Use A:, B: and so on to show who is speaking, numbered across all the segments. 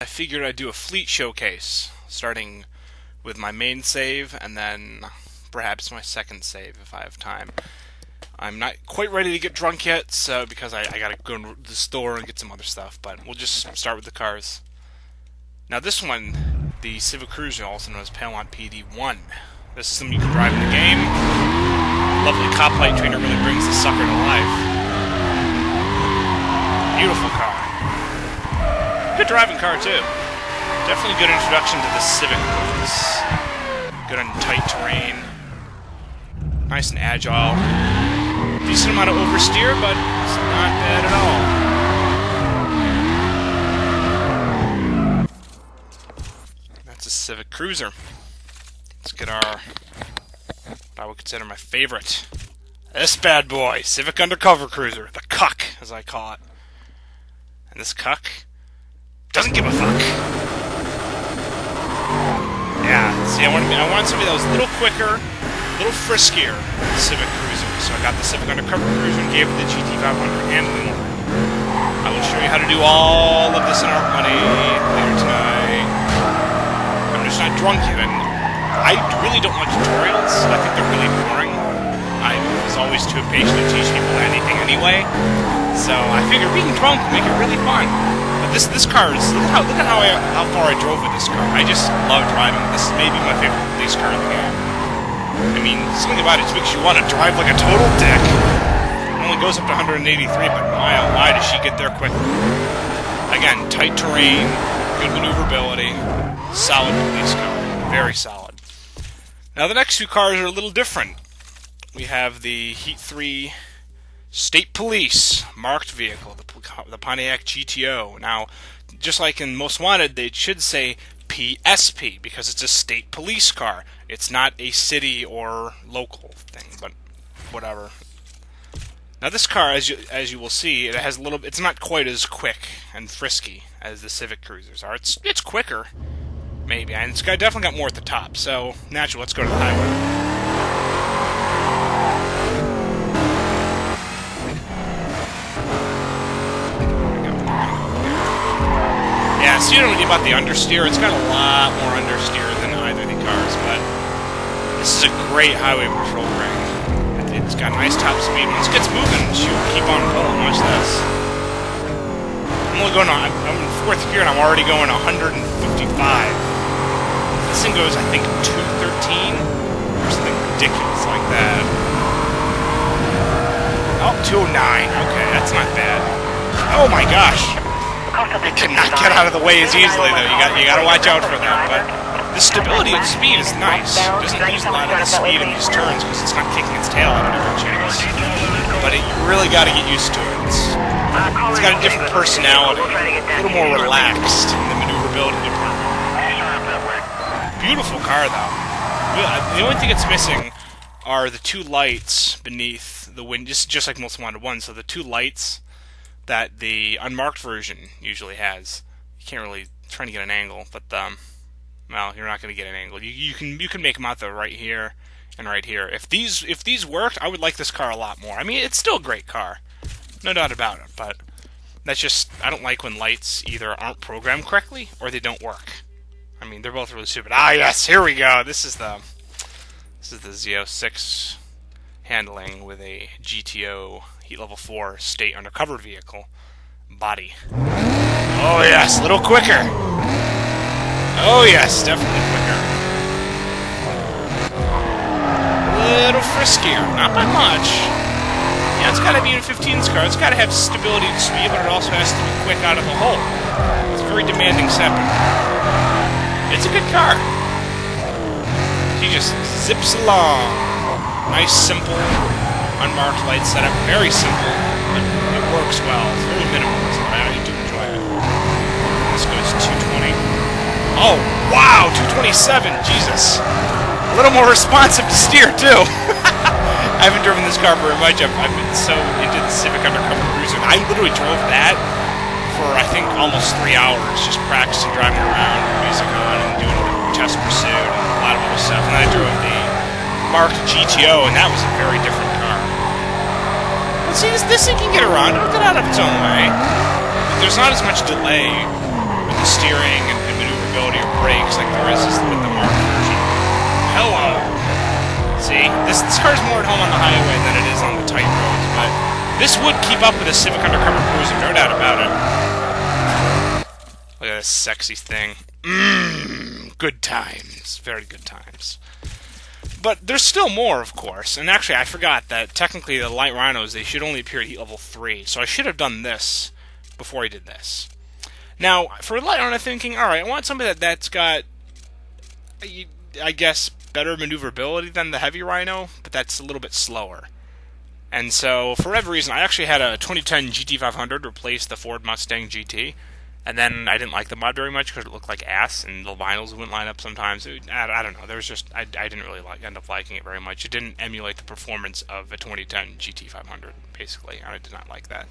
A: I figured I'd do a fleet showcase, starting with my main save and then perhaps my second save if I have time. I'm not quite ready to get drunk yet, so because I gotta go to the store and get some other stuff, but we'll just start with the cars. Now this one, the Civic Cruiser, also known as Palamont PD1. This is something you can drive in the game. Lovely cop light trainer really brings the sucker to life. Beautiful car. Good driving car too. Definitely a good introduction to the Civic Cruise. Good on tight terrain. Nice and agile. Decent amount of oversteer, but it's not bad at all. That's a Civic Cruiser. Let's get our, what I would consider my favorite. This bad boy, Civic Undercover Cruiser. The cuck, as I call it. And this cuck doesn't give a fuck. Yeah, see, I wanted somebody that was a little quicker, a little friskier than the Civic Cruiser. So I got the Civic Undercover Cruiser and gave it the GT500 handling. I will show you how to do all of this in our money later tonight. I'm just not drunk yet. I really don't like tutorials. I think they're really boring. I was always too impatient to teach people anything anyway. So I figured being drunk would make it really fun. But this car is, look at how far I drove with this car. I just love driving. This is maybe my favorite police car in the game. I mean, something about it just makes you want to drive like a total dick. It only goes up to 183, but my oh my does she get there quick. Again, tight terrain, good maneuverability, solid police car. Very solid. Now the next two cars are a little different. We have the Heat 3 State Police marked vehicle, the Pontiac GTO. Now, just like in Most Wanted, they should say PSP because it's a state police car. It's not a city or local thing, but whatever. Now this car, as you will see, it has a little. It's not quite as quick and frisky as the Civic Cruisers are. It's quicker, maybe, and it's definitely got more at the top. So naturally, let's go to the highway. So you don't know about the understeer. It's got a lot more understeer than either of the cars, but this is a great highway patrol rig. It's got nice top speed. Once it gets moving, shoot, keep on pulling. Watch this. I'm only going on. I'm in fourth gear and I'm already going 155. This thing goes, I think, 213 or something ridiculous like that. Oh, 209. Okay, that's not bad. Oh my gosh. It cannot get out of the way as easily, though. You got to watch out for that. But the stability and speed is nice. It doesn't use a lot of the speed in these turns because it's not kicking its tail out of every chance. But you really got to get used to it. It's got a different personality, a little more relaxed in the maneuverability department. Beautiful car, though. The only thing it's missing are the two lights beneath the wind, just like Most Wanted 1. So the two lights that the Unmarked version usually has. You can't really try to get an angle, but well, you're not going to get an angle. You can make them out though right here and right here. If these worked, I would like this car a lot more. I mean, it's still a great car, no doubt about it. But that's just, I don't like when lights either aren't programmed correctly or they don't work. I mean, they're both really stupid. Ah, yes, here we go. This is the Z06 handling with a GTO Heat Level 4 State Undercover vehicle body. Oh yes, a little quicker. Oh yes, definitely quicker. A little friskier, not by much. Yeah, it's got to be in 15's car. It's got to have stability and speed, but it also has to be quick out of the hole. It's a very demanding setup. It's a good car. She just zips along. Nice, simple, unmarked light setup. Very simple, but it works well. It's very minimalist, but I do enjoy it. This goes 220. Oh, wow, 227. Jesus. A little more responsive to steer, too. I haven't driven this car very much. I've been so into the Civic Undercover Cruiser. I literally drove that for, I think, almost 3 hours, just practicing driving around with music on and doing test pursuit and a lot of other stuff. And then I drove the Marked GTO, and that was a very different car. But see, this thing can get around. It'll get out of its own way. But there's not as much delay with the steering looks like there is with the Marked version. Hello! See, this car's more at home on the highway than it is on the tight roads, but this would keep up with a Civic Undercover Cruiser, no doubt about it. Look at this sexy thing. Good times. Very good times. But there's still more, of course. And actually, I forgot that technically the light rhinos, they should only appear at heat level 3. So I should have done this before I did this. Now, for a light rhino, I'm thinking, alright, I want somebody that's got, I guess, better maneuverability than the Heavy Rhino, but that's a little bit slower. And so, for whatever reason, I actually had a 2010 GT500 replace the Ford Mustang GT. And then I didn't like the mod very much because it looked like ass, and the vinyls wouldn't line up sometimes. I don't know. There was just I didn't really end up liking it very much. It didn't emulate the performance of a 2010 GT500, basically. I did not like that.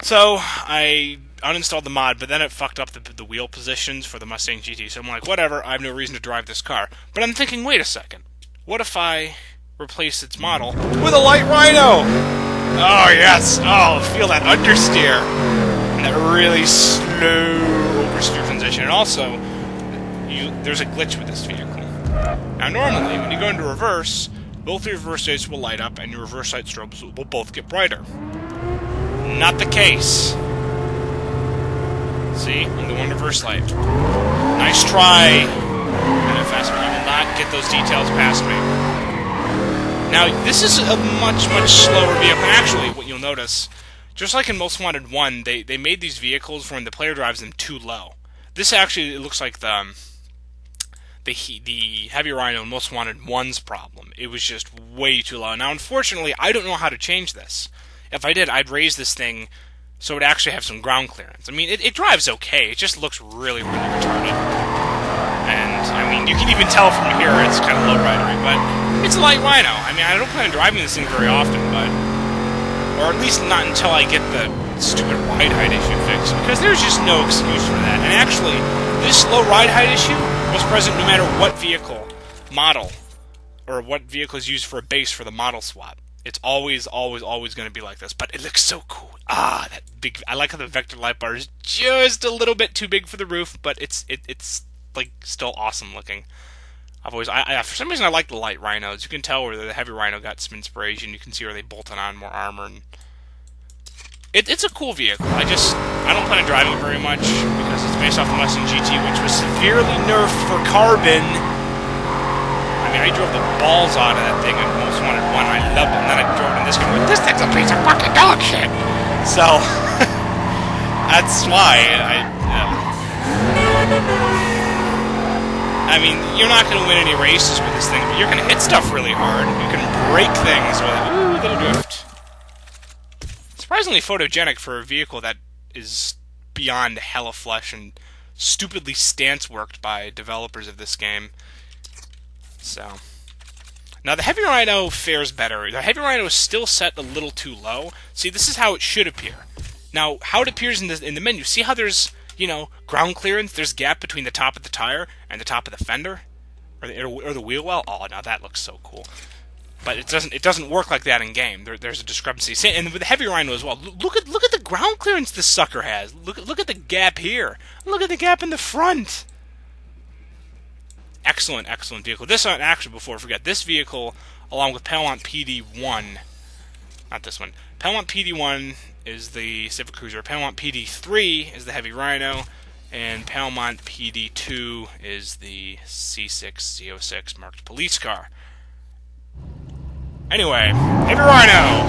A: So I uninstalled the mod, but then it fucked up the wheel positions for the Mustang GT. So I'm like, whatever. I have no reason to drive this car. But I'm thinking, wait a second. What if I replace its model with a light rhino? Oh yes. Oh, feel that understeer. That really slow oversteer transition. And also, there's a glitch with this vehicle. Now, normally, when you go into reverse, both your reverse lights will light up, and your reverse light strobes will both get brighter. Not the case. See? Only one reverse light. Nice try, NFS, but you will not get those details past me. Now, this is a much, much slower vehicle. And actually, what you'll notice, just like in Most Wanted 1, they made these vehicles for when the player drives them too low. This actually, it looks like the Heavy Rhino in Most Wanted 1's problem. It was just way too low. Now, unfortunately, I don't know how to change this. If I did, I'd raise this thing so it would actually have some ground clearance. I mean, it drives okay. It just looks really, really retarded. And, I mean, you can even tell from here it's kind of low-ridery, but it's a light Rhino. I mean, I don't plan on driving this thing very often, but or at least not until I get the stupid ride height issue fixed, because there's just no excuse for that. And actually, this low ride height issue was present no matter what vehicle model, or what vehicle is used for a base for the model swap. It's always, always, always going to be like this. But it looks so cool. Ah, that big. I like how the vector light bar is just a little bit too big for the roof, but it's like still awesome looking. For some reason, I like the light rhinos. You can tell where the Heavy Rhino got some inspiration. You can see where they bolted on more armor, and it's a cool vehicle. I don't plan on driving it very much because it's based off the Mustang GT, which was severely nerfed for carbon. I mean, I drove the balls out of that thing in Most Wanted 1. I loved it, and then I drove it in this game. Like, this thing's a piece of fucking dog shit. So that's why I mean, you're not going to win any races with this thing, but you're going to hit stuff really hard. You can break things with it. Ooh, little drift. Surprisingly photogenic for a vehicle that is beyond hella flesh and stupidly stance worked by developers of this game. So, now the Heavy Rhino fares better. The Heavy Rhino is still set a little too low. See, this is how it should appear. Now, how it appears in the menu, see how there's, you know, ground clearance, there's gap between the top of the tire and the top of the fender? Or the wheel well? Oh, now that looks so cool. But it doesn't work like that in game. There's a discrepancy. And with the Heavy Rhino as well. Look at the ground clearance this sucker has. Look at the gap here. Look at the gap in the front. Excellent, excellent vehicle. This actually, before I forget, this vehicle, along with Paramount PD1, not this one. Paramount PD1 is the Civic Cruiser. Paramount PD3 is the Heavy Rhino, and Paramount PD2 is the C6 Z06 marked police car. Anyway, Heavy Rhino.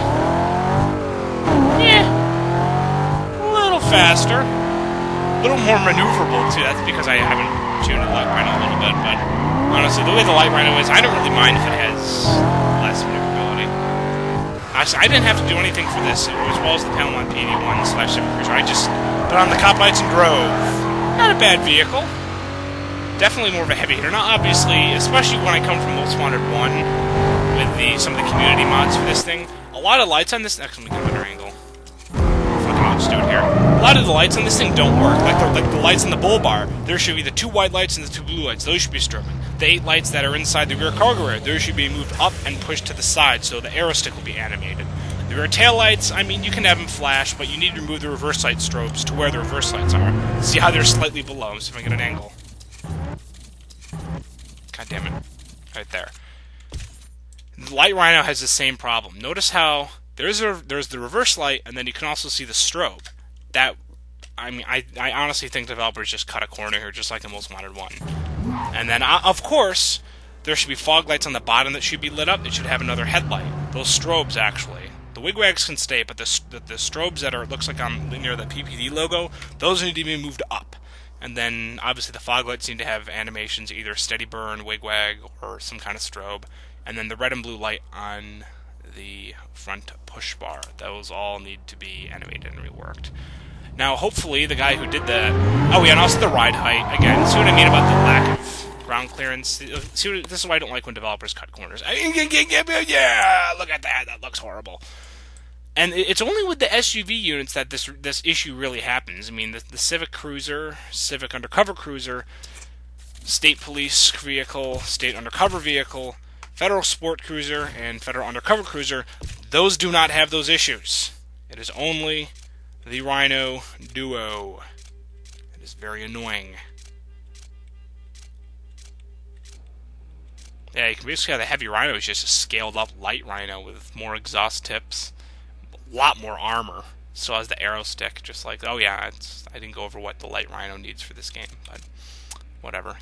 A: A little faster, a little more maneuverable too. That's because I haven't tuned the light Rhino a little bit, but honestly, the way the light Rhino is, I don't really mind if it has less maneuverability. I didn't have to do anything for this, as well as the Paramount PD1 / Civic Cruiser. I just put on the cop lights and drove. Not a bad vehicle. Definitely more of a heavy hitter. Now, obviously, especially when I come from Most Wanted 1 with some of the community mods for this thing, a lot of lights on this. Actually, let me get a better angle. I'll just do it here. A lot of the lights on this thing don't work. Like the lights in the bull bar, there should be the 2 white lights and the 2 blue lights. Those should be stripping. The 8 lights that are inside the rear cargo area, those should be moved up and pushed to the side so the arrow stick will be animated. The rear tail lights, I mean, you can have them flash, but you need to remove the reverse light strobes to where the reverse lights are. See how they're slightly below. See if I can get an angle. God damn it. Right there. The Light Rhino has the same problem. Notice how there's the reverse light, and then you can also see the strobe. That, I mean, I honestly think developers just cut a corner here, just like in Most Wanted 1. And then, of course, there should be fog lights on the bottom that should be lit up. It should have another headlight. Those strobes, actually. The wigwags can stay, but the strobes that are, it looks like on near the PPD logo, those need to be moved up. And then, obviously, the fog lights need to have animations, either steady burn, wigwag, or some kind of strobe. And then the red and blue light on the front push bar. Those all need to be animated and reworked. Now, hopefully, the guy who did that... Oh, yeah, and also the ride height. Again, see what I mean about the lack of ground clearance? See, this is why I don't like when developers cut corners. Yeah, look at that. That looks horrible. And it's only with the SUV units that this issue really happens. I mean, the Civic Cruiser, Civic Undercover Cruiser, State Police Vehicle, State Undercover Vehicle, Federal Sport Cruiser, and Federal Undercover Cruiser, those do not have those issues. It is only the Rhino Duo. It is very annoying. Yeah, you can basically have the Heavy Rhino is just a scaled up light Rhino with more exhaust tips, a lot more armor. So has the arrow stick, just like, oh yeah, I didn't go over what the light Rhino needs for this game, but whatever.